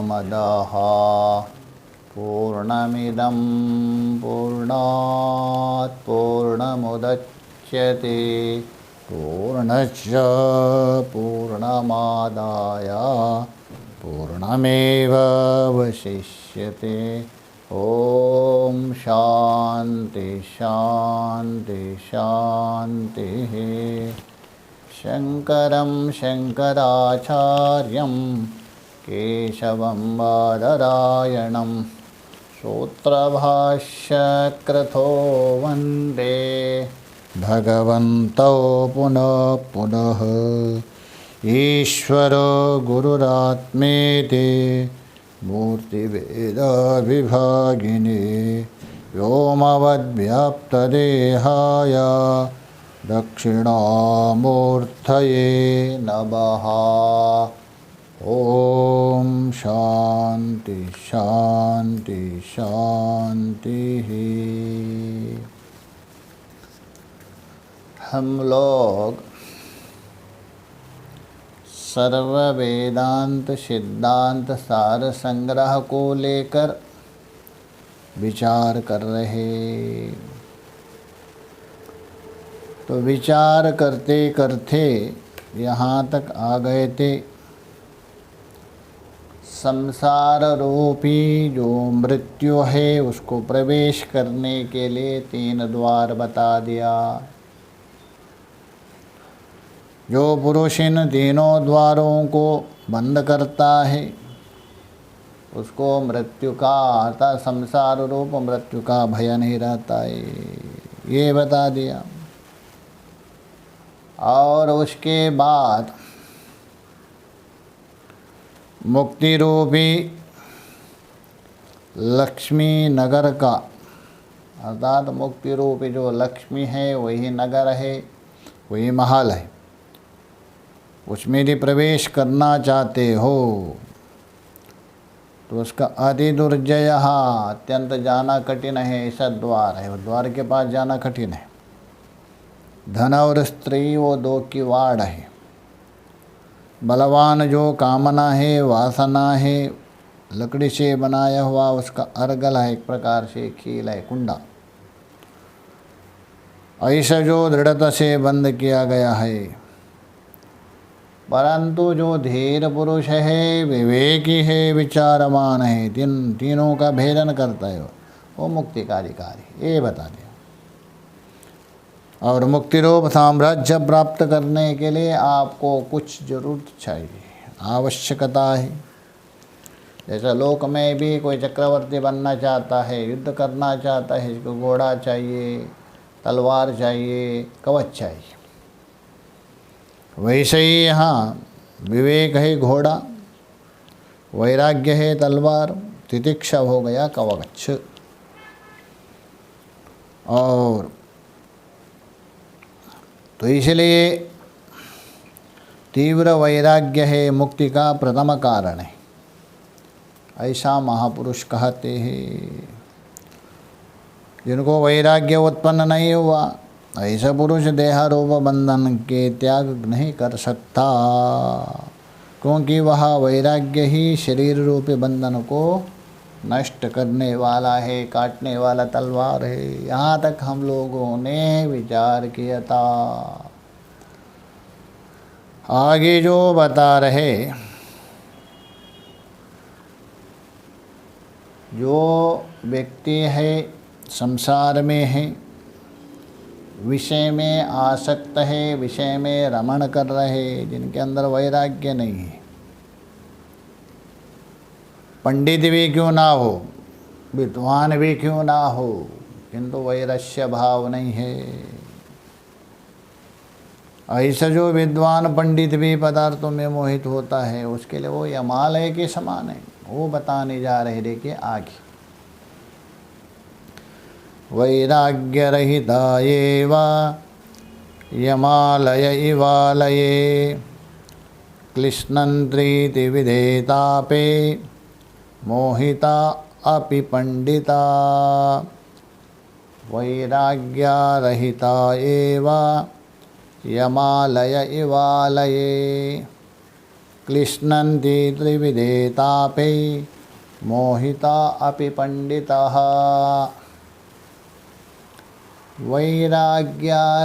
पूर्णमदः पूर्णमिदं पूर्णात् पूर्णमुदच्यते पूर्णस्य पूर्णमादाय पूर्णमेवावशिष्यते। ओम शांति शांति शांतिः। शंकरं शंकराचार्यं केशवं बादरायणं सूत्रभाष्यकृतो वन्दे भगवन्तौ पुनः पुनः। ईश्वरो गुरुरात्मेति मूर्तिभेदविभागिने व्योमवद्व्याप्तदेहाय दक्षिणामूर्तये नमः। ओम शांति शांति शांतिः। हम लोग सर्व वेदांत सिद्धांत सार संग्रह को लेकर विचार कर रहे। तो विचार करते करते यहाँ तक आ गए थे। संसार रूपी जो मृत्यु है उसको प्रवेश करने के लिए 3 द्वार बता दिया। जो पुरुष इन तीनों द्वारों को बंद करता है उसको मृत्यु का अर्थात संसार रूप मृत्यु का भय नहीं रहता है, ये बता दिया। और उसके बाद मुक्ति रूपी लक्ष्मी नगर का अर्थात मुक्ति रूपी जो लक्ष्मी है वही नगर है, वही महल है। उसमें यदि प्रवेश करना चाहते हो तो उसका अति दुर्जय अत्यंत जाना कठिन है, ऐसा द्वार है। वो द्वार के पास जाना कठिन है। धन और स्त्री वो 2 की वाड़ है। बलवान जो कामना है वासना है लकड़ी से बनाया हुआ उसका अर्गल है, एक प्रकार से खील है, कुंडा। ऐसा जो दृढ़ता से बंद किया गया है। परंतु जो धीर पुरुष है, विवेकी है, विचारमान है, तीनों का भेदन करता है, वो मुक्ति का अधिकारी, ये बता दिया। और मुक्ति रूप साम्राज्य प्राप्त करने के लिए आपको कुछ जरूरत चाहिए, आवश्यकता है। जैसा लोक में भी कोई चक्रवर्ती बनना चाहता है, युद्ध करना चाहता है, इसको घोड़ा चाहिए, तलवार चाहिए, कवच चाहिए। वैसे ही यहाँ विवेक है घोड़ा, वैराग्य है तलवार, तितिक्षा हो गया कवच। और तो इसलिए तीव्र वैराग्य है मुक्ति का प्रथम कारण है, ऐसा महापुरुष कहते हैं। जिनको वैराग्य उत्पन्न नहीं हुआ ऐसा पुरुष देहारूप बंधन के त्याग नहीं कर सकता, क्योंकि वह वैराग्य ही शरीर रूपी बंधन को नष्ट करने वाला है, काटने वाला तलवार है। यहाँ तक हम लोगों ने विचार किया था। आगे जो बता रहे, जो व्यक्ति है संसार में है, विषय में आसक्त है, विषय में रमण कर रहे, जिनके अंदर वैराग्य नहीं है, पंडित भी क्यों ना हो, विद्वान भी क्यों ना हो, किंतु वैरस्य भाव नहीं है। ऐसा जो विद्वान पंडित भी पदार्थों में मोहित होता है, उसके लिए वो यमालय के समान है। वो बताने जा रहे, देखिए आगे। वैराग्य रहिता एव यमालय इवालये क्लिश्नन्त्रीति विधेतापे मोहिता अपि पंडिता। वैराग्या रहिता एव यमालय इवालये। क्लिश्नन्ति त्रिविधे तापे मोहिता अपि पंडिताः वैराग्यरहिता,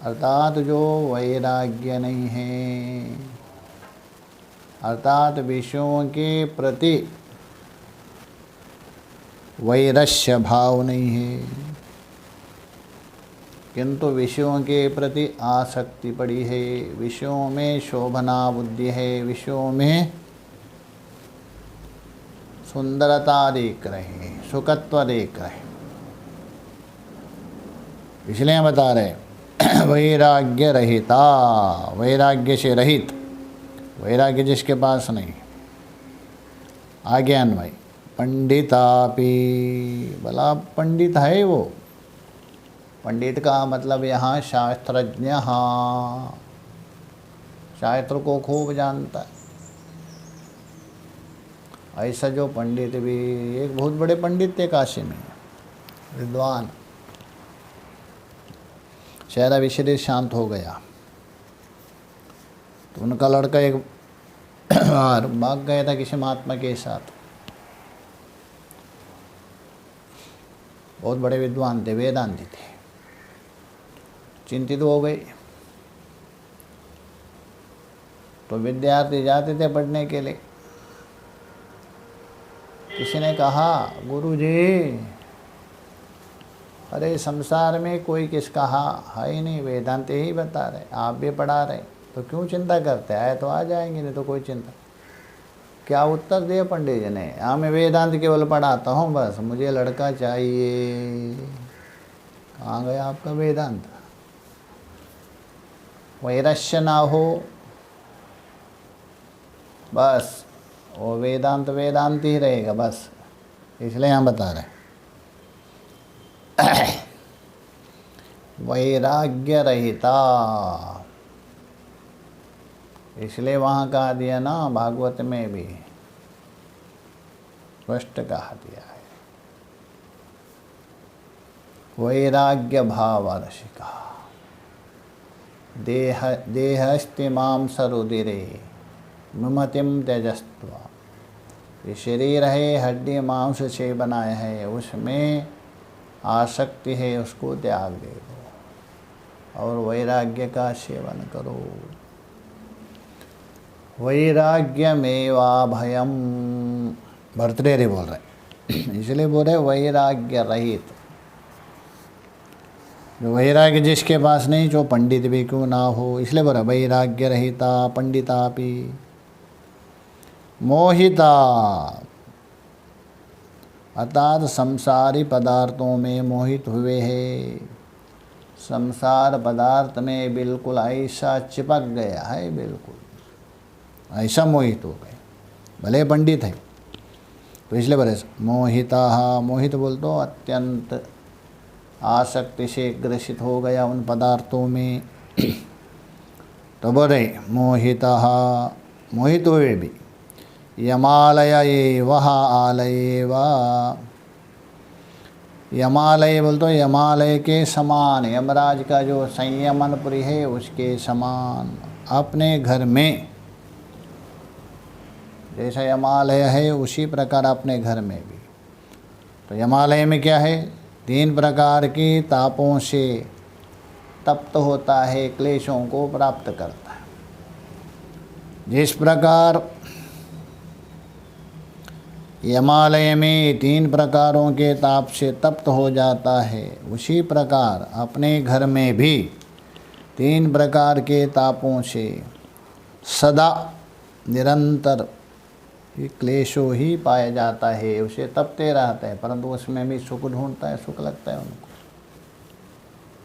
अर्थात जो वैराग्य नहीं है, अर्थात विषयों के प्रति वैरस्य भाव नहीं है, किंतु विषयों के प्रति आसक्ति पड़ी है, विषयों में शोभना बुद्धि है, विषयों में सुंदरता देख रहे, सुखत्व देख रहे, इसलिए बता रहे वैराग्य रहिता, वैराग्य से रहित, वैराग्य जिसके पास नहीं। आगे अन्वय पंडितापि, भला पंडित है वो, पंडित का मतलब यहाँ शास्त्रज्ञ, शास्त्र को खूब जानता है, ऐसा जो पंडित भी। एक बहुत बड़े पंडित थे काशी में, विद्वान, शहर विशेष शांत हो गया तो उनका लड़का एक बार भाग गया था किसी महात्मा के साथ, बहुत बड़े विद्वान थे, वेदांती थे, चिंतित हो गए। तो विद्यार्थी जाते थे पढ़ने के लिए, किसी ने कहा गुरुजी अरे संसार में कोई किसका है ही नहीं, वेदांत ही बता रहे, आप भी पढ़ा रहे, तो क्यों चिंता करते, आए तो आ जाएंगे, नहीं तो कोई चिंता। क्या उत्तर दिया पंडित जी ने, हाँ मैं वेदांत केवल पढ़ाता हूँ, बस मुझे लड़का चाहिए। कहाँ गया आपका वेदांत, वैरस्य ना हो, बस वो वेदांत वेदांत ही रहेगा बस, इसलिए हम बता रहे वैराग्य रहिता, इसलिए वहाँ कहा दिया ना, भागवत में भी स्पष्ट कहा दिया है, वैराग्य भावरसिका देहस्ति मां सरुदिरे ममतिम त्यजस्त्वा, ये शरीर है हड्डी मांस से बनाया है, उसमें आसक्ति है, उसको त्याग दे दो और वैराग्य का सेवन करो। वैराग्यमेवा भयम, भर्तृहरि बोल रहे इसलिए बोल रहे वैराग्य रहित, जो वैराग्य जिसके पास नहीं, जो पंडित भी क्यों ना हो, इसलिए बोल रहे वैराग्य रहिता पंडितापि मोहिता, अर्थात संसारी पदार्थों में मोहित हुए हैं, संसार पदार्थ में बिल्कुल ऐसा चिपक गया है, बिल्कुल ऐसा मोहित हो गए, भले पंडित है तो इसलिए बोले मोहिता, मोहित बोल तो अत्यंत आसक्ति से ग्रसित हो गया उन पदार्थों में। तो बोले मोहिता, मोहित हुए भी, यमालय वह आलय वा, यमालय बोल तो यमालय के समान, यमराज का जो संयमनपुरी है उसके समान, अपने घर में जैसा यमालय है उसी प्रकार अपने घर में भी। तो यमालय में क्या है, 3 प्रकार की तापों से तप्त होता है, क्लेशों को प्राप्त करता है। जिस प्रकार यमालय में 3 प्रकारों के ताप से तप्त हो जाता है, उसी प्रकार अपने घर में भी 3 प्रकार के तापों से सदा निरंतर क्लेशों ही पाया जाता है, उसे तपते रहते हैं, परंतु उसमें भी सुख ढूंढता है, सुख लगता है उनको।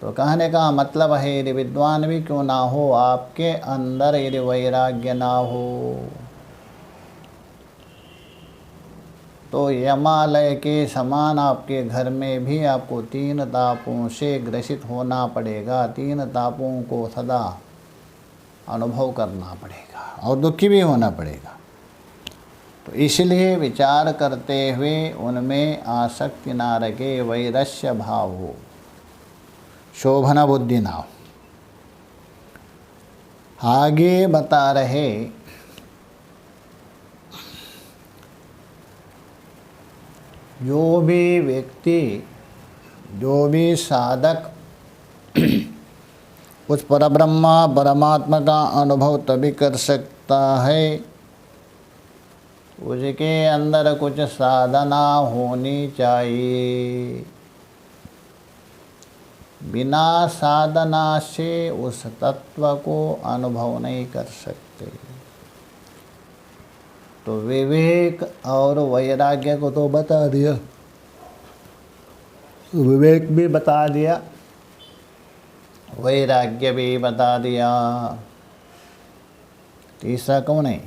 तो कहने का मतलब है यदि विद्वान भी क्यों ना हो, आपके अंदर यदि वैराग्य ना हो तो यमालय के समान आपके घर में भी आपको 3 तापों से ग्रसित होना पड़ेगा, 3 तापों को सदा अनुभव करना पड़ेगा और दुखी भी होना पड़ेगा। तो इसलिए विचार करते हुए उनमें आसक्ति ना रखे, वैरस्य भाव हो, शोभना बुद्धि ना हो। आगे बता रहे जो भी व्यक्ति, जो भी साधक उस परब्रह्मा परमात्मा का अनुभव तभी कर सकता है उसके अंदर कुछ साधना होनी चाहिए। बिना साधना से उस तत्व को अनुभव नहीं कर सकते। तो विवेक और वैराग्य को तो बता दिया, विवेक भी बता दिया, वैराग्य भी बता दिया। तीसरा कौन है?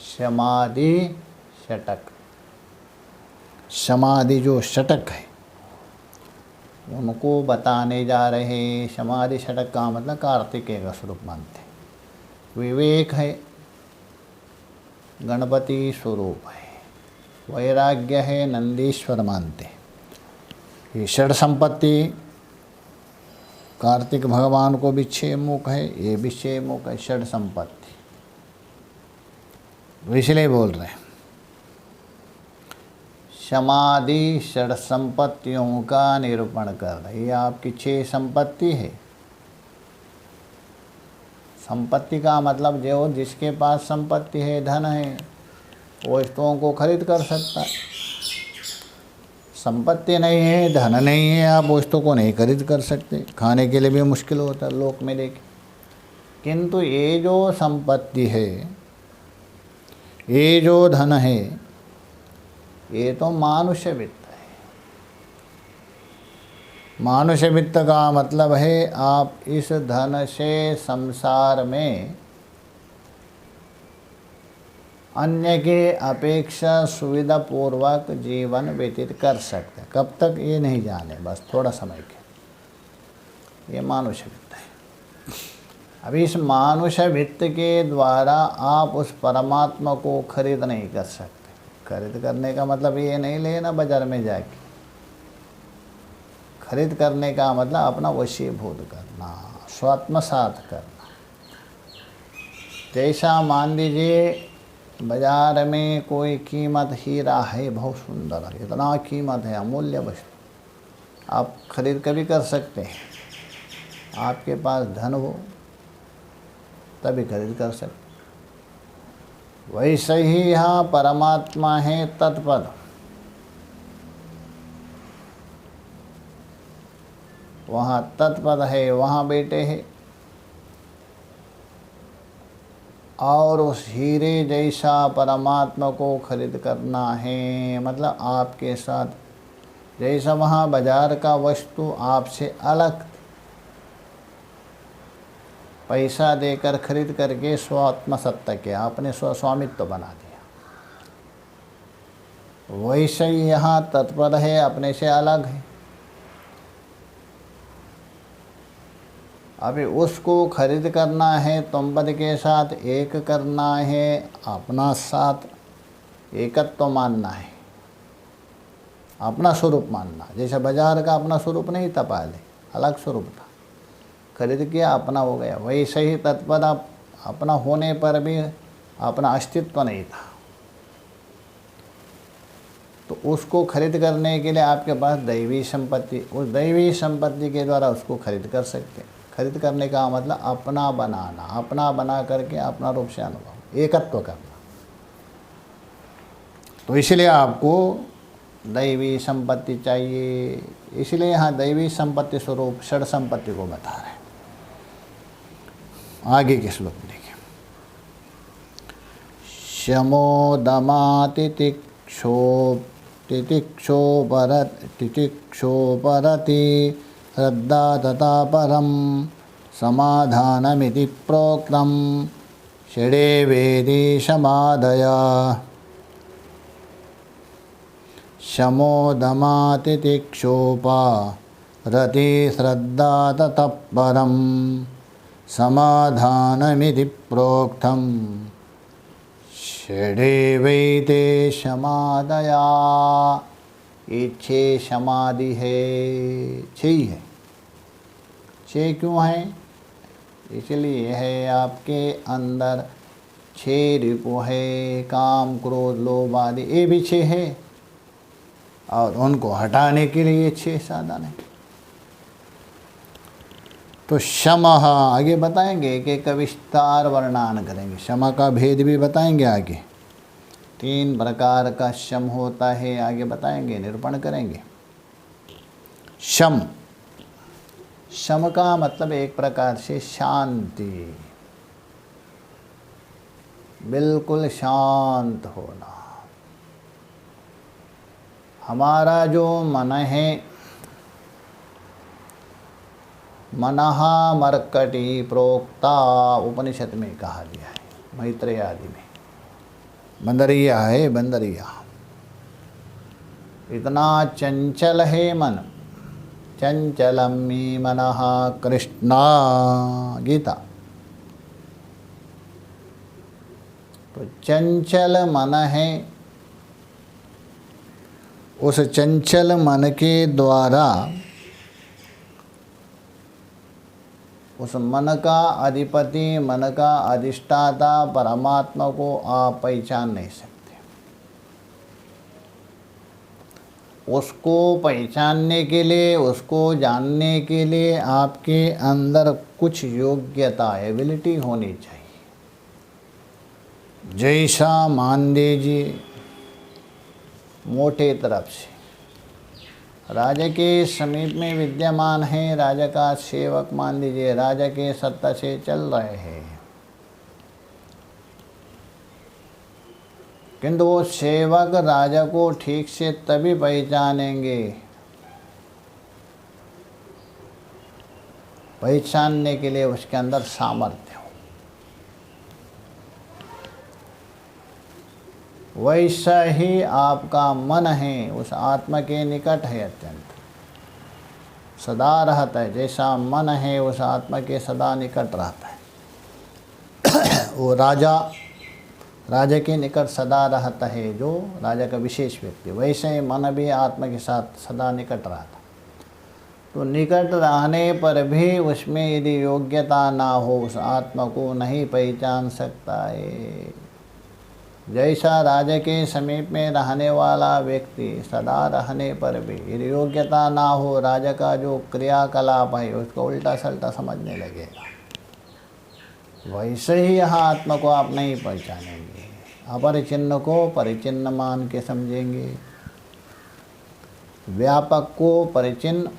समाधि षटक। समाधि जो षटक है उनको बताने जा रहे। समाधि षटक का मतलब कार्तिकेय का स्वरूप मानते। विवेक है, गणपति स्वरूप है, वैराग्य है, नंदीश्वर मानते। ये षड संपत्ति, कार्तिक भगवान को भी 6 मुख है, ये भी 6 मुख है, षड संपत्ति। इसलिए बोल रहे हैं समाधि षड संपत्तियों का निरूपण कर रही। ये आपकी 6 संपत्ति है। संपत्ति का मतलब जो जिसके पास संपत्ति है, धन है, वो वस्तुओं को खरीद कर सकता है। संपत्ति नहीं है, धन नहीं है, आप वस्तु को नहीं खरीद कर सकते। खाने के लिए भी मुश्किल होता है लोक में देखे। किंतु ये जो संपत्ति है, ये जो धन है, ये तो मानुष्य वित्त है। मानुष्य वित्त का मतलब है आप इस धन से संसार में अन्य के अपेक्षा सुविधा पूर्वक जीवन व्यतीत कर सकते हैं। कब तक ये नहीं जाने, बस थोड़ा समय के। ये मानुष्य वित्त है। अभी इस मानुष्य वित्त के द्वारा आप उस परमात्मा को खरीद नहीं कर सकते। खरीद करने का मतलब ये नहीं लेना बाजार में जाके। खरीद करने का मतलब अपना वशीभूत करना, स्वात्मसात करना। जैसा मान लीजिए बाजार में कोई कीमत हीरा है, बहुत सुंदर है, इतना कीमत है, अमूल्य वस्तु, आप खरीद कभी कर सकते हैं। आपके पास धन हो तभी खरीद कर सकते। वैसे ही यहाँ परमात्मा है तत्पद। वहाँ तत्पद है, वहाँ बैठे हैं। और उस हीरे जैसा परमात्मा को खरीद करना है, मतलब आपके साथ जैसा वहाँ बाजार का वस्तु आपसे अलग पैसा देकर खरीद करके स्वात्म सत्ता के आपने स्वस्वामित्व बना दिया, वैसे ही यहाँ तत्पर है, अपने से अलग है। अभी उसको खरीद करना है, तुमपद के साथ एक करना है, अपना साथ एकत्व मानना है, अपना स्वरूप मानना। जैसे बाजार का अपना स्वरूप नहीं था, पहले अलग स्वरूप था, खरीद किया अपना हो गया। वैसे ही तत्पद अपना होने पर भी अपना अस्तित्व नहीं था। तो उसको खरीद करने के लिए आपके पास दैवी संपत्ति, उस दैवी संपत्ति के द्वारा उसको खरीद कर सकते हैं। खरीद करने का मतलब अपना बनाना, अपना बना करके अपना रूप से अनुभव, एकत्व करना। तो इसलिए आपको दैवी संपत्ति चाहिए। इसलिए यहाँ दैवी संपत्ति स्वरूप षड संपत्ति को बता रहे हैं। आगे के श्लोक में देखिए। शमो दमा तितिक्षोपरति श्रद्धा तथा परम समाधानमिति प्रोक्तम षडे वेदी समादया। शमो दमा तितिक्षोपरति श्रद्धा तथा परम समाधानमिति प्रोक्तम षडे वैते समादया। ये 6 समाधि है, 6 ही है। 6 क्यों है? इसलिए है आपके अंदर 6 रिपु है, काम क्रोध लोभ आदि, ये भी 6 है, और उनको हटाने के लिए 6 साधन है। तो शम आगे बताएंगे कि एक विस्तार वर्णन करेंगे, शम का भेद भी बताएंगे आगे। 3 प्रकार का शम होता है, आगे बताएंगे, निरूपण करेंगे। शम, शम का मतलब एक प्रकार से शांति, बिल्कुल शांत होना। हमारा जो मन है, मनहा मर्कटी प्रोक्ता उपनिषद में कहा गया है, मैत्रेय आदि में। बंदरिया है, बंदरिया। इतना चंचल है मन, चंचलम मे मनः कृष्णा, गीता। तो चंचल मन है, उस चंचल मन के द्वारा उस मन का अधिपति, मन का अधिष्ठाता परमात्मा को आप पहचान नहीं सकते। उसको पहचानने के लिए, उसको जानने के लिए आपके अंदर कुछ योग्यता, एबिलिटी होनी चाहिए। जैसा मान लीजिए, मोटे तरफ से राजा के समीप में विद्यमान है, राजा का सेवक मान लीजिए, राजा के सत्ता से चल रहे हैं, किंतु वो सेवक राजा को ठीक से तभी पहचानेंगे, पहचानने के लिए उसके अंदर सामर्थ्य हो। वैसा ही आपका मन है, उस आत्मा के निकट है, अत्यंत सदा रहता है। जैसा मन है उस आत्मा के सदा निकट रहता है। वो राजा के निकट सदा रहता है, जो राजा का विशेष व्यक्ति, वैसे ही मन भी आत्मा के साथ सदा निकट रहता। तो निकट रहने पर भी उसमें यदि योग्यता ना हो, उस आत्मा को नहीं पहचान सकता है। जैसा राजा के समीप में रहने वाला व्यक्ति सदा रहने पर भी यदि योग्यता ना हो, राजा का जो क्रियाकलाप है उसको उल्टा सल्टा समझने लगेगा, वैसे ही यहाँ आत्मा को आप नहीं पहचानेंगे। अपरिचिन्न को परिचिन्न मान के समझेंगे, व्यापक को परिचिन्न,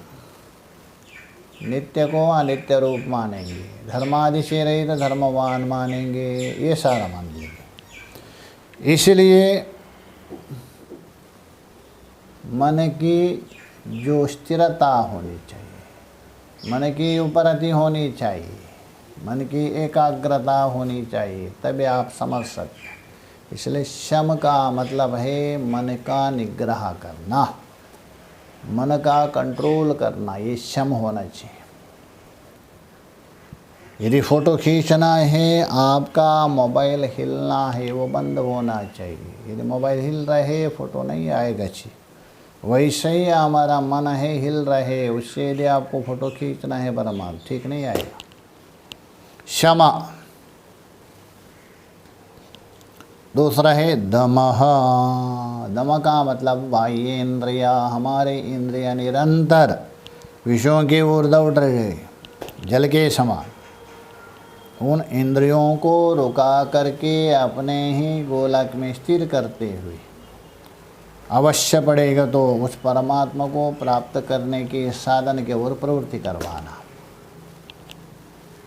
नित्य को अनित्य रूप मानेंगे, धर्मादि से रहित धर्मवान मानेंगे, ये सारा मान लेंगे। इसलिए मन की जो स्थिरता होनी चाहिए, मन की उपरति होनी चाहिए, मन की एकाग्रता होनी चाहिए, तभी आप समझ सकते हैं। इसलिए शम का मतलब है मन का निग्रह करना, मन का कंट्रोल करना, ये शम होना चाहिए। यदि फ़ोटो खींचना है, आपका मोबाइल हिलना है, वो बंद होना चाहिए। यदि मोबाइल हिल रहे, फ़ोटो नहीं आएगा अच्छी। वैसे ही हमारा मन है, हिल रहे, उससे यदि आपको फ़ोटो खींचना है परमात्मा, ठीक नहीं आएगा। क्षमा। दूसरा है दमः। दम का मतलब बाह्य इंद्रिया, हमारे इंद्रिया निरंतर विषयों की ओर दौड़ रहे, जल के समान। उन इंद्रियों को रुका करके अपने ही गोलक में स्थिर करते हुए अवश्य पड़ेगा तो उस परमात्मा को प्राप्त करने के साधन के ओर प्रवृत्ति करवाना।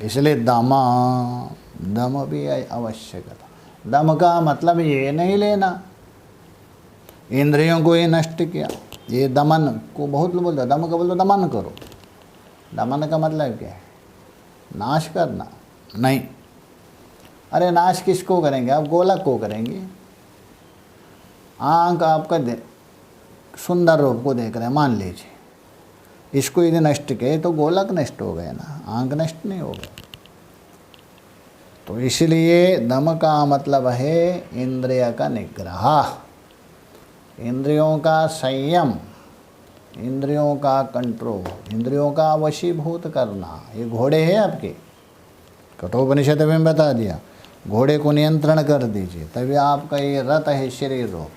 इसलिए दम भी आवश्यकता। दम का मतलब ये नहीं लेना इंद्रियों को ये नष्ट किया, ये दमन को बहुत लोग बोलते, दम का बोलो दमन करो। दमन का मतलब क्या है? नाश करना नहीं। अरे नाश किसको करेंगे आप? गोलक को करेंगे। आँख आपका सुंदर रूप को देख रहे हैं, मान लीजिए, इसको यदि नष्ट किए तो गोलक नष्ट हो गए ना, आँख नष्ट नहीं हो गई। तो इसलिए दम का मतलब है इंद्रिय का निग्रह, इंद्रियों का संयम, इंद्रियों का कंट्रोल, इंद्रियों का वशीभूत करना। ये घोड़े हैं आपके, कठोपनिषद में बता दिया, घोड़े को नियंत्रण कर दीजिए, तभी आपका ये रथ है शरीर रूप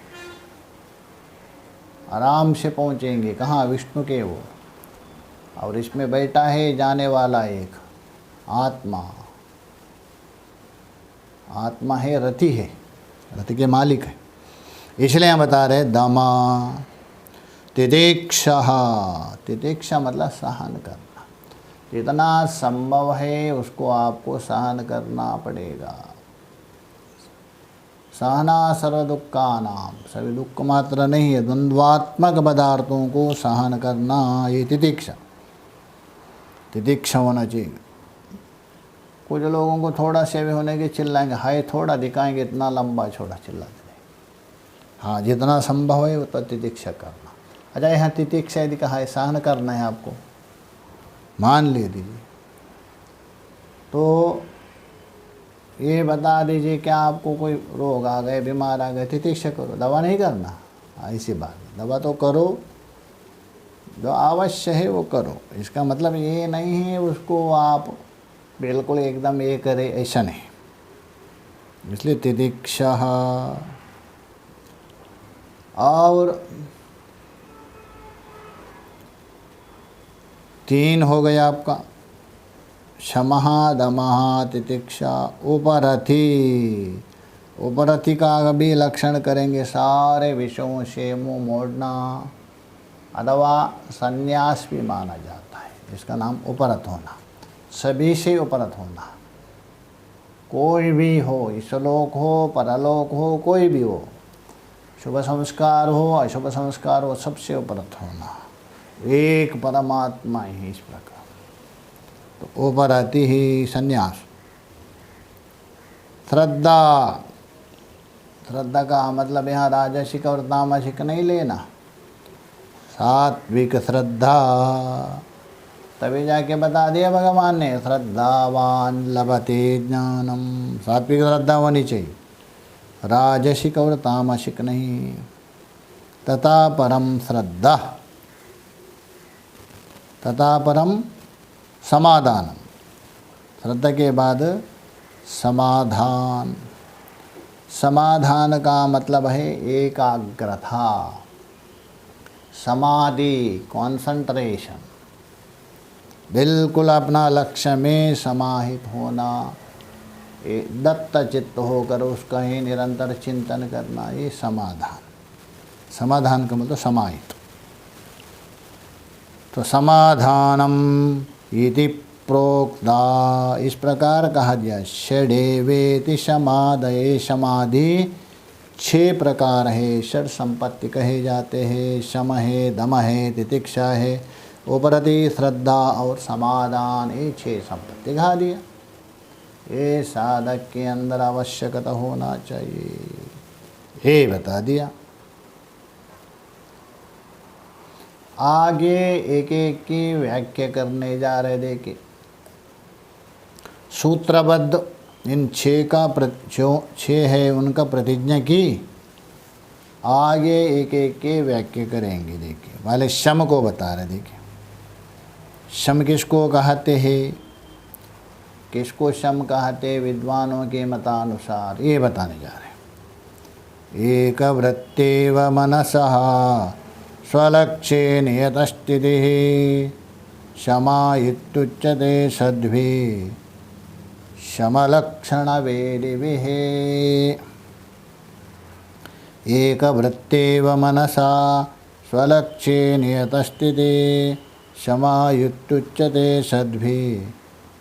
आराम से पहुँचेंगे कहाँ, विष्णु के वो। और इसमें बैठा है जाने वाला एक आत्मा, आत्मा है, रथी है, रथ के मालिक है। इसलिए हम बता रहे दमा तितिक्षा, तितिक्षा मतलब सहन करना, जितना संभव है उसको आपको सहन करना पड़ेगा। सहना सर्व दुखा नाम, सभी दुख मात्र नहीं है, द्वंद्वात्मक पदार्थों को सहन करना, ये तितिक्षा, तितिक्षा होना चाहिए। कुछ लोगों को थोड़ा सेवे होने के चिल्लाएंगे, हाय थोड़ा दिखाएंगे, इतना लंबा छोड़ा चिल्लाते नहीं। हाँ, जितना संभव है उतना तितिक्षा करना। अच्छा, यहाँ तितिक्षा यदि कहा है सहन करना है आपको, मान ले दीजिए, तो ये बता दीजिए क्या आपको कोई रोग आ गए, बीमार आ गए, तितिक्षा करो, दवा नहीं करना। ऐसी बात, दवा तो करो, जो आवश्यक है वो करो। इसका मतलब ये नहीं है उसको आप बिल्कुल एकदम ये करे, ऐसा नहीं। इसलिए तितिक्षा। और 3 हो गया आपका, शमः दमः तितिक्षा। उपरथी, उपरथी का भी लक्षण करेंगे, सारे विषयों से मुँह मोड़ना अथवा संन्यास भी माना जाता है, इसका नाम उपरथ होना, सभी से उपरथ होना। कोई भी हो, इसलोक हो परलोक हो, कोई भी हो, शुभ संस्कार हो अशुभ संस्कार हो, सबसे उपरथ होना, एक परमात्मा ही इस प्रकार। तो उपरति ही संन्यास। श्रद्धा, श्रद्धा का मतलब यहाँ राजसिक और तामसिक नहीं लेना, सात्विक श्रद्धा। तभी जाके बता दिया भगवान ने, श्रद्धावान लभते ज्ञानम, सात्विक श्रद्धा होनी चाहिए, राजसिक और तामसिक नहीं। तथा परम श्रद्धा, तथा परम समाधानम, श्रद्धा के बाद समाधान। समाधान का मतलब है एकाग्रता, समाधि, कॉन्संट्रेशन, बिल्कुल अपना लक्ष्य में समाहित होना, दत्त चित्त होकर उसका ही निरंतर चिंतन करना, ये समाधान। समाधान का मतलब समाहित। तो समाधानम इति प्रोक्ता, इस प्रकार कहा गया। षडेवेति समाधये, समाधि 6 प्रकार है, षड संपत्ति कहे जाते हैं। शम है, दम है, तितिक्षा है, उपरति, श्रद्धा और समाधान, ये 6 संपत्ति कहा दिया। ये साधक के अंदर आवश्यकता होना चाहिए, ये बता दिया। आगे एक एक की व्याख्या करने जा रहे। देखिए सूत्रबद्ध इन 6 का जो 6 है उनका प्रतिज्ञा की, आगे एक एक के व्याख्या करेंगे। देखिए पहले शम को बता रहे। देखिए शम किसको कहते हैं, किसको शम कहते विद्वानों के मतानुसार, ये बताने जा रहे। एक वृत्तेव मनसः स्वलक्ष्ये नियतस्थितिः शमा इत्युच्यते सद्भिः शमलक्षणवेदिभिः। एक वृत्तेव मनसा स्वलक्ष्ये नियतस्थितिः शमा इत्युच्यते सद्भिः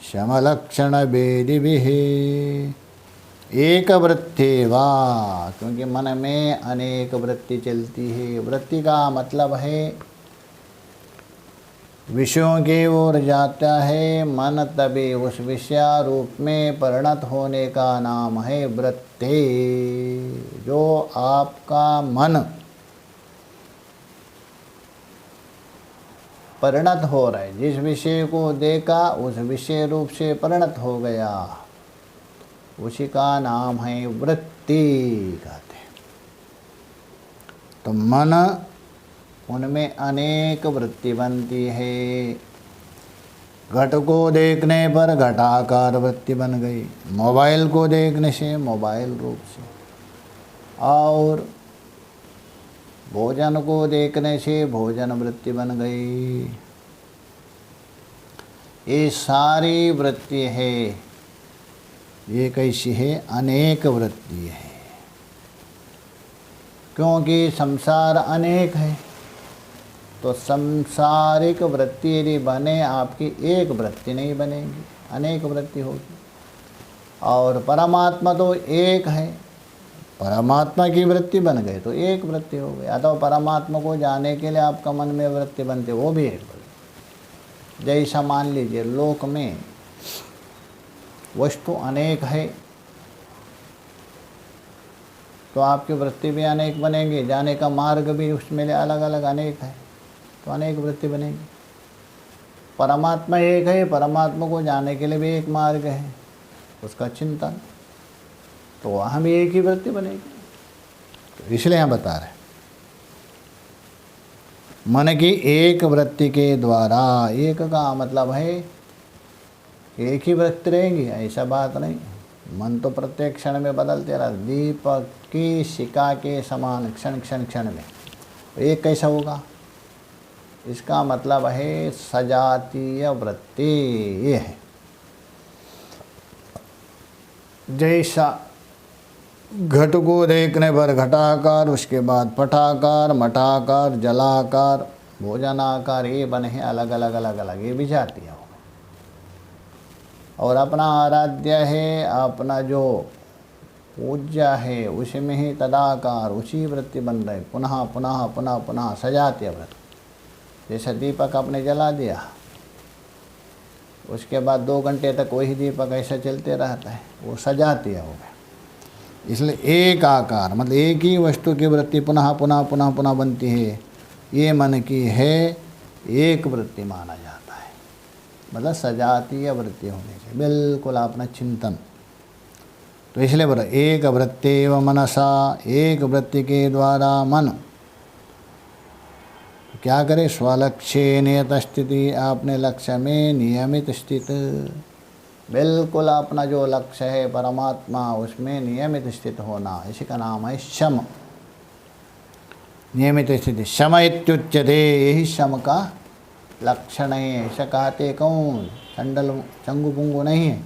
शमलक्षणवेदिभिः। एक वृत्ति वा, क्योंकि मन में अनेक वृत्ति चलती है। वृत्ति का मतलब है विषयों की ओर जाता है मन, तभी उस विषय रूप में परिणत होने का नाम है वृत्ति। जो आपका मन परिणत हो रहा है, जिस विषय को देखा उस विषय रूप से परिणत हो गया, उसी का नाम है वृत्ति कहते हैं। तो मन, उनमें अनेक वृत्ति बनती है। घट को देखने पर घटाकार वृत्ति बन गई, मोबाइल को देखने से मोबाइल रूप से, और भोजन को देखने से भोजन वृत्ति बन गई। ये सारी वृत्ति है, ये कैसी है? अनेक वृत्ति है, क्योंकि संसार अनेक है। तो संसारिक वृत्ति यदि बने, आपकी एक वृत्ति नहीं बनेगी, अनेक वृत्ति होगी। और परमात्मा तो एक है, परमात्मा की वृत्ति बन गई तो एक वृत्ति हो गई। अथवा परमात्मा को जाने के लिए आपका मन में वृत्ति बनती, वो भी एक वृत्ति। जैसा मान लीजिए लोक में वस्तु अनेक है, तो आपकी वृत्ति भी अनेक बनेगी, जाने का मार्ग भी उसमें अलग अलग अनेक है, तो अनेक वृत्ति बनेगी। परमात्मा एक है, परमात्मा को जाने के लिए भी एक मार्ग है, उसका चिंतन, तो वहाँ भी एक ही वृत्ति बनेगी। तो इसलिए हम बता रहे मन की एक वृत्ति के द्वारा, एक का मतलब है एक ही वृत्ति रहेगी, ऐसा बात नहीं। मन तो प्रत्येक क्षण में बदलते रहा, दीपक की शिखा के समान क्षण क्षण क्षण में, एक कैसा होगा? इसका मतलब है सजातीय वृत्ति। ये है जैसा घट को देखने पर घटाकार, उसके बाद पटाकार, मठाकार, जलाकार, भोजनाकार, ये बने हैं अलग अलग अलग अलग, ये भी जातीय हो। और अपना आराध्य है, अपना जो पूज्य है, उसी में ही तदाकार, उसी वृत्ति बन रहे, पुनः पुनः पुनः पुनः सजातीय वृत्ति। जैसे दीपक आपने जला दिया, उसके बाद 2 घंटे तक वही दीपक ऐसा चलते रहता है, वो सजातीय हो गया। इसलिए एक आकार मतलब एक ही वस्तु की वृत्ति पुनः पुनः पुनः पुनः बनती है, ये मन की है एक वृत्ति माना जाता है। मतलब सजातीय वृत्ति होने से बिल्कुल अपना चिंतन। तो इसलिए बोला एक वृत्ति व मनसा, एक वृत्ति के द्वारा मन क्या करे? स्वलक्ष्य नियत स्थिति, आपने लक्ष्य में नियमित स्थित, बिल्कुल अपना जो लक्ष्य है परमात्मा, उसमें नियमित स्थित होना, इसी का नाम है शम। नियमित स्थिति शम इत्युच्यते, यही शम का लक्षण है। ऐसा कहते कौन? चंडल चंगु पुंगु नहीं है,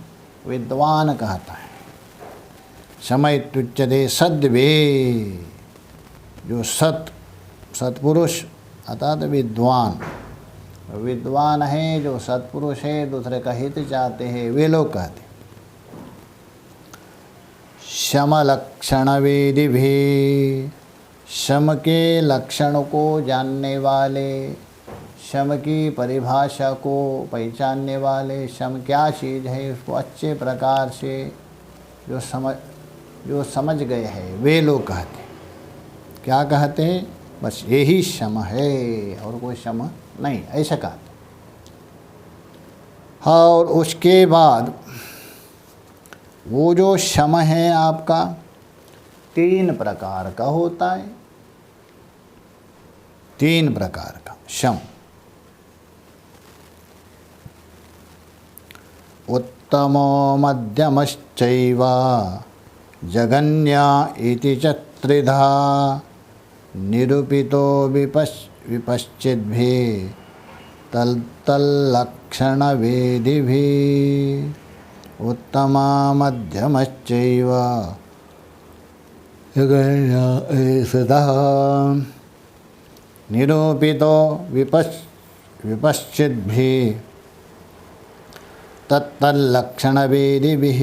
विद्वान कहता है। शम इत्युच्यते सद्वे, जो सत्पुरुष अर्थात विद्वान, विद्वान है जो सत्पुरुष है, दूसरे का हित चाहते हैं, वे लोग कहते शम लक्षण वेदी भी, शम के लक्षण को जानने वाले, शम की परिभाषा को पहचानने वाले, शम क्या चीज़ है उसको अच्छे प्रकार से जो समझ गए हैं, वे लोग कहते क्या कहते हैं? बस यही शम है और कोई शम नहीं, ऐसा कहते। हाँ, और उसके बाद वो जो शम है आपका 3 प्रकार का होता है, 3 प्रकार का शम। उत्तमो मध्यमश्चैव जगन्या इति च त्रिधा, निरूपितो विपश्चिद्भिः तल्लक्षणवेदिभिः। उत्तमा मध्यमश्चैव जगन्या एषः, निरूपितो विपश्चिद्भिः तत्तल्लक्षणवेदिभिः।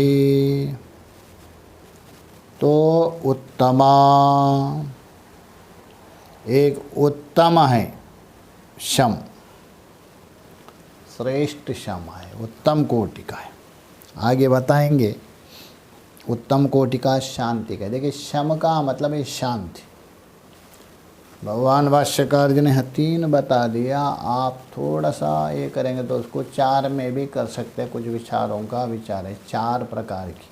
तो उत्तमा, एक उत्तम है शम, श्रेष्ठ शम है, उत्तम कोटि का है। आगे बताएंगे उत्तम कोटि का शांति का। देखिए शम का मतलब है शांति। भगवान भाष्यकार जी ने 3 बता दिया, आप थोड़ा सा ये करेंगे तो उसको 4 में भी कर सकते हैं। कुछ विचारों का विचार है, 4 प्रकार की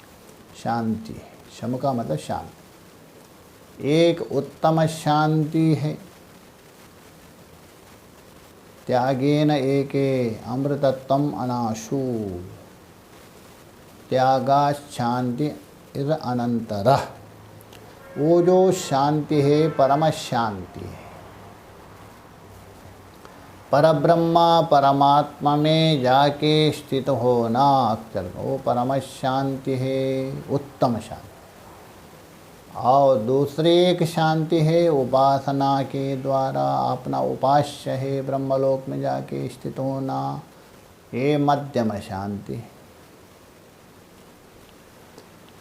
शांति है। शम का मतलब शांति। एक उत्तम शांति है, त्यागेन एके अमृतत्वम अनाशु त्यागा शांति इर अनंतरः। वो जो शांति है परम शांति है, परब्रह्मा परमात्मा में जाके स्थित होना अक्षर का, वो परम शांति है, उत्तम शांति। और दूसरी एक शांति है उपासना के द्वारा अपना उपास्य है ब्रह्मलोक में जाके स्थित होना, ये मध्यम शांति है।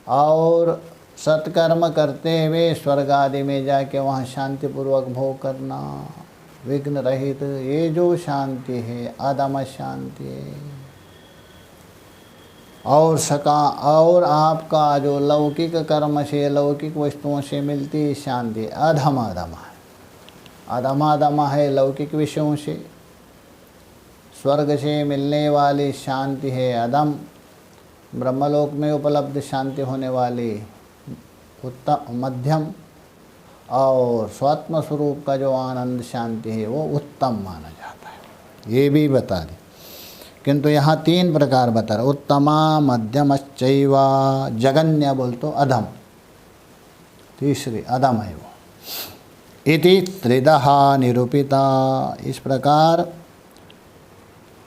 और सत्कर्म करते हुए स्वर्ग आदि में जाके वहाँ शांतिपूर्वक भोग करना विघ्न रहित, ये जो शांति है अदम शांति है। और आपका जो लौकिक कर्म से लौकिक वस्तुओं से मिलती शांति अधम है लौकिक विषयों से। स्वर्ग से मिलने वाली शांति है अधम, ब्रह्मलोक में उपलब्ध शांति होने वाली उत्तम मध्यम, और स्वात्म स्वरूप का जो आनंद शांति है वो उत्तम माना जाता है। ये भी बता दें, किंतु यहाँ 3 प्रकार बता रहे, उत्तमा मध्यमश्चैवा जगन्य बोल तो अधम, तीसरी अधम है वो। इति त्रिदहा निरूपिता, इस प्रकार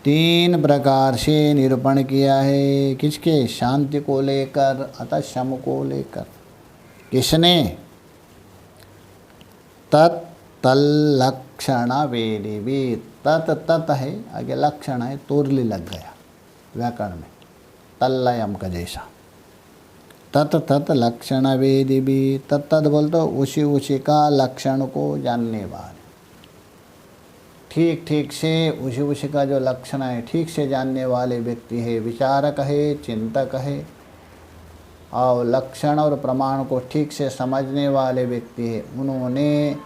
3 प्रकार से निरूपण किया है। किसके? शांति को लेकर अतः शम को लेकर। किसने? तत्तल्लक्षण वेदिवी, तत् है आगे लक्षण है, तुरली लग गया व्याकरण में, तल्लयम का जैसा। तत् लक्षण वेदिवी, तत्त बोलते उसी का लक्षण को जानने वाले, ठीक से उसी का जो लक्षण है ठीक से जानने वाले व्यक्ति है, विचारक है, चिंतक है, और लक्षण और प्रमाण को ठीक से समझने वाले व्यक्ति है। उन्होंने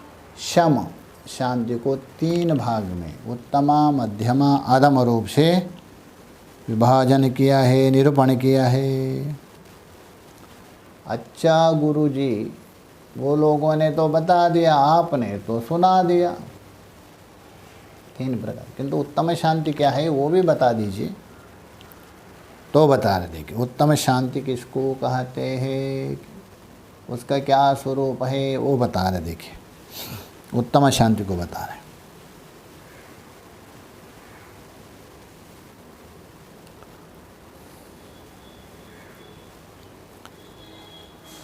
शम शांति को 3 भाग में उत्तमा मध्यमा अधम रूप से विभाजन किया है, निरूपण किया है। अच्छा गुरुजी, वो लोगों ने तो बता दिया, आपने तो सुना दिया 3 प्रकार, किंतु उत्तम शांति क्या है वो भी बता दीजिए। तो बता रहे देखिए, उत्तम शांति किसको कहते हैं, उसका क्या स्वरूप है वो बता रहे। देखिए उत्तम शांति को बता रहे।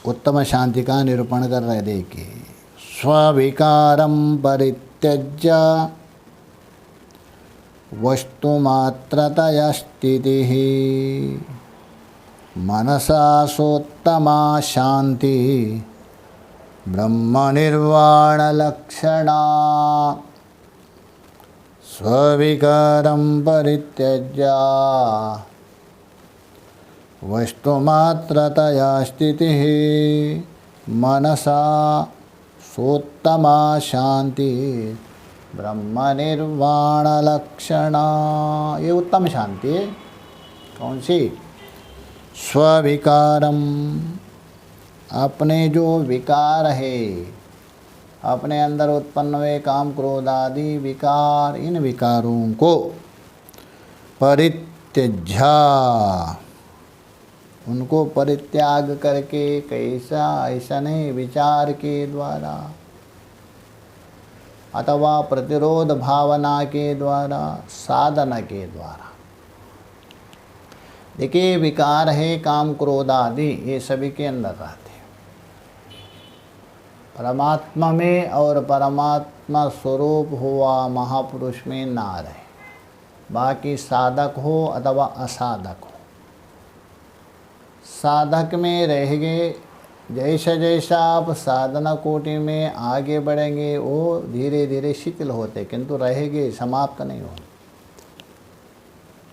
उत्तम शांति का निरूपण कर रहे। देखिए, स्विकारं परित्यज्य वस्तुमात्रतया स्थितिः मनसा सोत्तमा शांति ब्रह्मनिर्वाणलक्षणा। स्विकारं परित्यज्य वस्तुमात्रतया स्थितिः मनसा सोत्तमा शांति ब्रह्मनिर्वाण लक्षणा। ये उत्तम शांति है। कौन सी? स्विकारम, अपने जो विकार है, अपने अंदर उत्पन्न हुए काम क्रोध आदि विकार, इन विकारों को परित्यज्या, उनको परित्याग करके, कैसा? ऐसा नहीं, विचार के द्वारा अथवा प्रतिरोध भावना के द्वारा, साधना के द्वारा। देखिए, विकार है काम क्रोध आदि, ये सभी के अंदर रहते हैं। परमात्मा में और परमात्मा स्वरूप हुआ महापुरुष में ना रहे, बाकी साधक हो अथवा असाधक हो। साधक में रहेंगे, जैसा जैसा आप साधना कोटि में आगे बढ़ेंगे वो धीरे धीरे शिथिल होते, किंतु रहेंगे, समाप्त नहीं होते।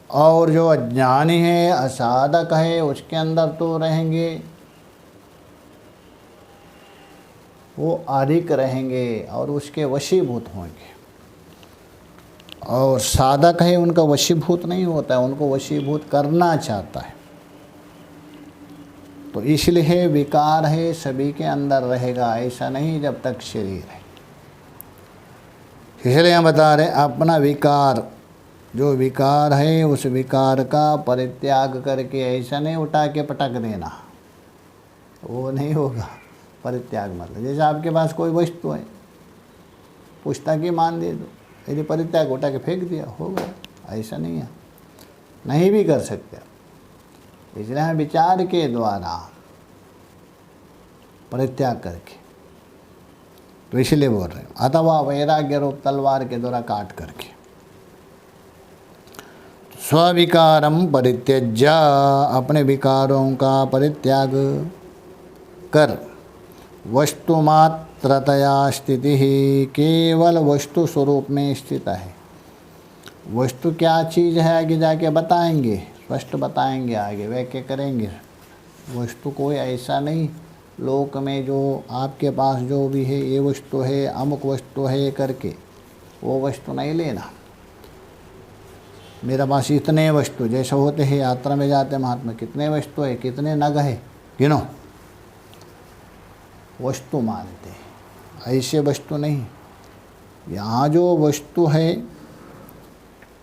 और जो अज्ञानी है, असाधक है, उसके अंदर तो रहेंगे, वो अधिक रहेंगे और उसके वशीभूत होंगे। और साधक है, उनका वशीभूत नहीं होता है, उनको वशीभूत करना चाहता है। तो इसलिए विकार है सभी के अंदर रहेगा, ऐसा नहीं जब तक शरीर है। इसलिए हम बता रहे अपना विकार, जो विकार है उस विकार का परित्याग करके, ऐसा नहीं उठा के पटक देना, वो नहीं होगा। परित्याग मतलब जैसे आपके पास कोई वस्तु है, पुस्तक ही मान दे दो, यदि परित्याग उठा के फेंक दिया, हो गया, ऐसा नहीं है, नहीं भी कर सकते। इसलिए हम विचार के द्वारा परित्याग करके, तो इसलिए बोल रहे हैं, अथवा वैराग्य रूप तलवार के द्वारा काट करके। स्विकारम परित्यज्य, अपने विकारों का परित्याग कर, वस्तुमात्रतया स्थिति ही, केवल वस्तु स्वरूप में स्थित है। वस्तु क्या चीज़ है आगे जाके बताएंगे, स्पष्ट बताएंगे, आगे व्याख्या करेंगे। वस्तु कोई ऐसा नहीं लोक में जो आपके पास जो भी है, ये वस्तु है, अमुक वस्तु है करके, वो वस्तु नहीं लेना। मेरा पास इतने वस्तु, जैसे होते हैं यात्रा में जाते महात्मा, कितने वस्तु है, कितने नग है, गिनो, वस्तु मानते हैं, ऐसे वस्तु नहीं। यहाँ जो वस्तु है,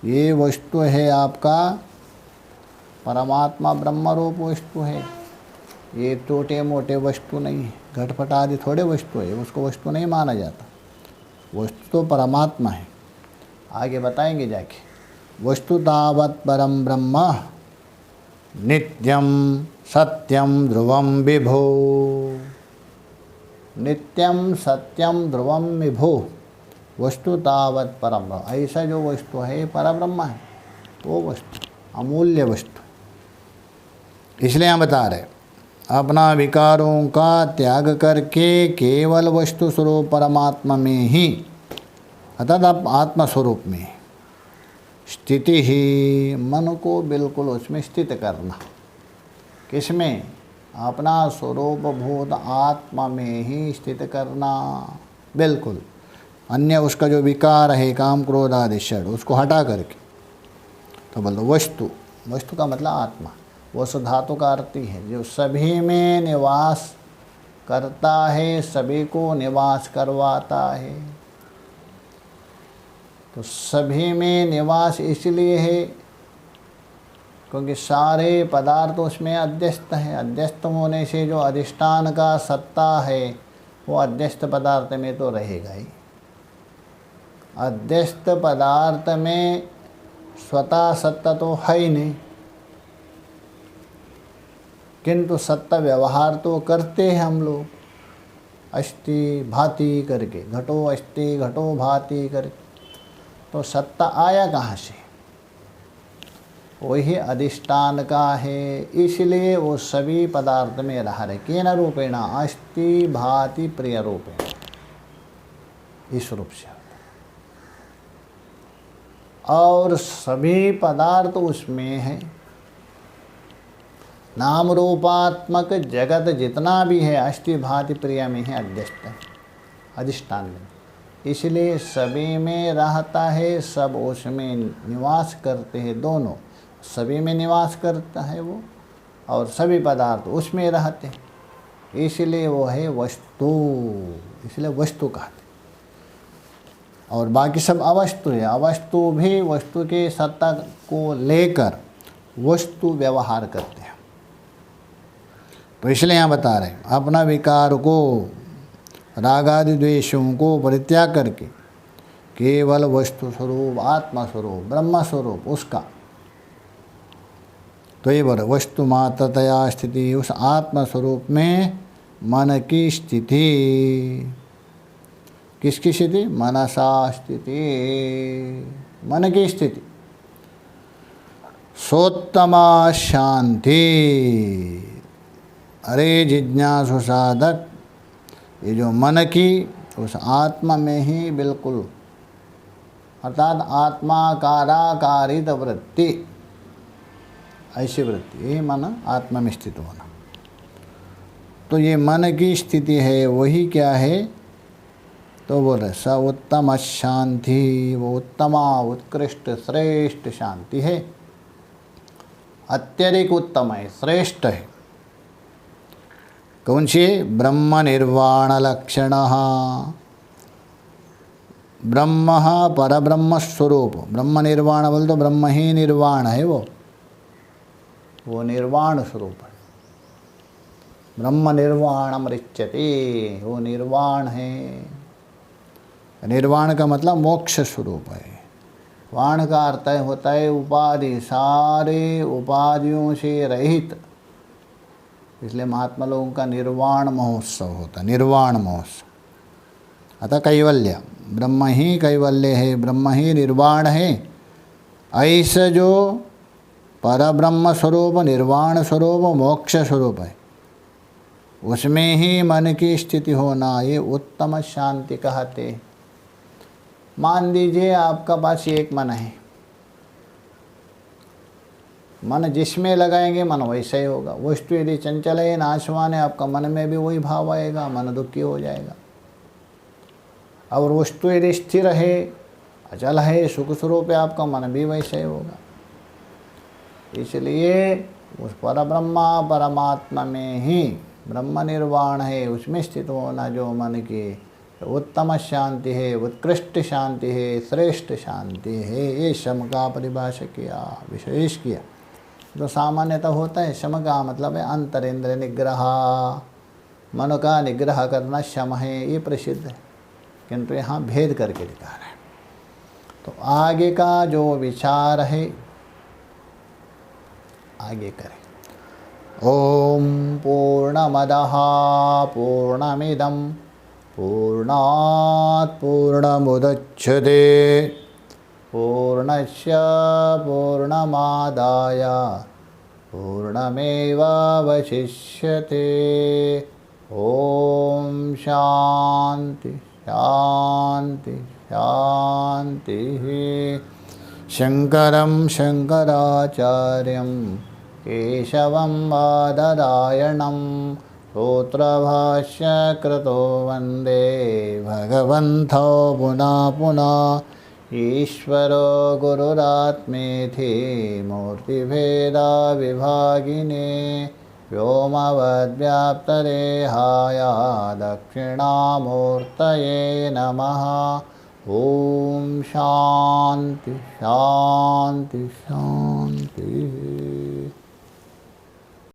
ये वस्तु है आपका परमात्मा ब्रह्म रूप वस्तु है, ये छोटे मोटे वस्तु नहीं है। घटपट आदि थोड़े वस्तु है, उसको वस्तु नहीं माना जाता, वस्तु तो परमात्मा है। आगे बताएंगे जाके, वस्तु तावत् परम ब्रह्म नित्यम सत्यम ध्रुवम विभो, नित्यम सत्यम ध्रुवम विभो, वस्तु तावत् परम ब्रह्म, ऐसा जो वस्तु है परब्रह्म है, वो वस्तु अमूल्य वस्तु। इसलिए हम बता रहे, अपना विकारों का त्याग करके केवल वस्तु स्वरूप परमात्मा में ही, अर्थात आत्मस्वरूप में स्थिति ही, मन को बिल्कुल उसमें स्थित करना। किसमें? अपना स्वरूप भूत आत्मा में ही स्थित करना, बिल्कुल। अन्य उसका जो विकार है, काम क्रोध आदि षड, उसको हटा करके। तो बोलो वस्तु, वस्तु का मतलब आत्मा, वस्तु धातु का अर्थ ही है, जो सभी में निवास करता है, सभी को निवास करवाता है। तो सभी में निवास इसलिए है क्योंकि सारे पदार्थ उसमें अध्यस्त हैं। अध्यस्त होने से जो अधिष्ठान का सत्ता है, वो अध्यस्त पदार्थ में तो रहेगा ही। अध्यस्त पदार्थ में स्वतः सत्ता तो है ही नहीं, किंतु सत्ता व्यवहार तो करते हैं हम लोग, अस्ति भाति करके, घटो अस्ति घटो भाति करके। तो सत्ता आया कहाँ से? वही अधिष्ठान का है, इसलिए वो सभी पदार्थ में रह रहे। केन रूपेण? अस्ति भाति प्रिय रूपेण, इस रूप से। और सभी पदार्थ उसमें है। नाम रूपात्मक जगत जितना भी है अस्ति भाति प्रिय में है, अध्यस्त है, अधिष्ठान में। इसलिए सभी में रहता है, सब उसमें निवास करते हैं, दोनों। सभी में निवास करता है वो, और सभी पदार्थ उसमें रहते हैं, इसलिए वो है वस्तु, इसलिए वस्तु कहते। और बाकी सब अवस्तु है। अवस्तु भी वस्तु के सत्ता को लेकर वस्तु व्यवहार करते हैं। तो इसलिए यहाँ बता रहे हैं, अपना विकार को, रागादि द्वेषों को परित्याग करके केवल वस्तु स्वरूप, आत्मा स्वरूप, ब्रह्म स्वरूप उसका, तो ये बोले वस्तु मात्रतया स्थिति, उस आत्मा स्वरूप में मन की स्थिति। किसकी स्थिति? मनसा स्थिति, मन की स्थिति। सोत्तमा शांति। अरे जिज्ञासु साधक, ये जो मन की उस आत्मा में ही बिल्कुल, अर्थात आत्माकाराकारित वृत्ति, ऐसी वृत्ति, यही मन आत्मा में स्थित होना। तो ये मन की स्थिति है, वही क्या है? तो बोल रहे स उत्तम शांति, वो उत्तमा, उत्कृष्ट, श्रेष्ठ शांति है, अत्यधिक उत्तम है, श्रेष्ठ है। कौन सी? ब्रह्म निर्वाण लक्षण, ब्रह्म परब्रह्म स्वरूप, ब्रह्म निर्वाण बोल तो ब्रह्म ही निर्वाण है, वो निर्वाण स्वरूप है। ब्रह्म निर्वाणम रिच्यते, वो निर्वाण है। निर्वाण का मतलब मोक्ष स्वरूप है। वाण का अर्थ होता है उपाधि, सारे उपाधियों से रहित, इसलिए महात्मा लोगों का निर्वाण महोत्सव होता है, निर्वाण महोत्सव। अतः कैवल्य, ब्रह्म ही कैवल्य है, ब्रह्म ही निर्वाण है। ऐसा जो परब्रह्म स्वरूप, निर्वाण स्वरूप, मोक्ष स्वरूप है, उसमें ही मन की स्थिति होना, ये उत्तम शांति कहते। मान लीजिए आपका पास एक मन है, मन जिसमें लगाएंगे मन वैसा ही होगा। वस्तु यदि चंचल है, नाशवान है, आपका मन में भी वही भाव आएगा, मन दुखी हो जाएगा। और वस्तु यदि स्थिर है, अचल है, सुख स्वरूप है, आपका मन भी वैसा ही होगा। इसलिए उस परब्रह्मा परमात्मा में ही ब्रह्म निर्वाण है, उसमें स्थित होना जो मन की उत्तम शांति है, उत्कृष्ट शांति है, श्रेष्ठ शांति है। ये शम का परिभाषा किया, विशेष किया। जो सामान्यतः होता है, शम का मतलब है अंतरेंद्र निग्रह, मन का निग्रह करना शम है, ये प्रसिद्ध है, किंतु यहाँ भेद करके दिखा रहे हैं। तो आगे का जो विचार है आगे करें। ओम पूर्णमदः पूर्णमिदं पूर्णात् पूर्णमुदच्यते पूर्णस्य पूर्णमादाय पूर्णमेवावशिष्यते। ओम शांति शांति शांतिः। शंकरं शंकराचार्यं केशवं बादरायणं सूत्रभाष्यकृतो वन्दे भगवन्तो पुनः पुनः। ईश्वरो गुरुरात्मेति मूर्तिभेदाविभागिने व्योमवद्व्याप्तदेहाय दक्षिणामूर्तये नमः। ओम शांति शांति शांति।